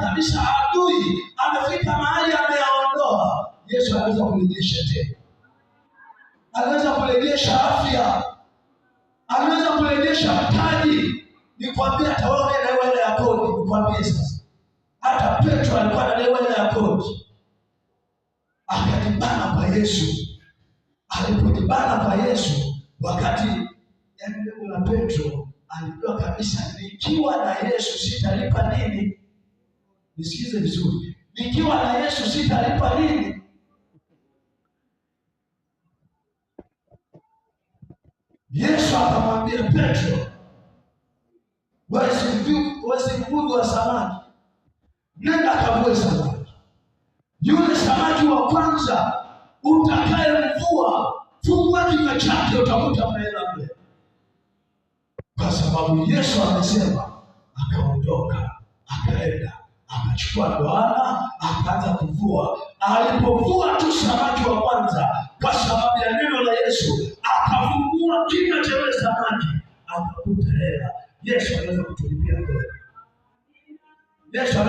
kabisa adui amefika mahali ameyaondoa, Yesu anaweza kurejesha tena. Anaweza kurejesha afya, anaweza kurejesha mtaji. Nikwambia hata wewe unadaiwa hela ya kodi, nikwambie sasa. Hata Petro alikuwa anadaiwa hela ya kodi. Akajibana kwa Yesu. Alipojibana kwa Yesu, wakati neno la Petro alijua kabisa, nikiwa na Yesu sitalipa nini? Nisikize vizuri. Nikiwa na Yesu sitalipa nini? Yesu akamwambia Petro, wewe si mvuvi wa samaki, nenda kavue samaki. Yule samaki wa kwanza utakayemvua, fungua kinywa chake, utakuta mnaenda mbele. Kwa sababu Yesu amesema, akaondoka, akaenda, akachukua ndoana, akaanza kuvua. Alipovua tu samaki wa kwanza, kwa sababu ya neno la Yesu, akafungua kinywa cha yule samaki, akakuta hela. Yesu anaweza kutulipia kweli. Yesu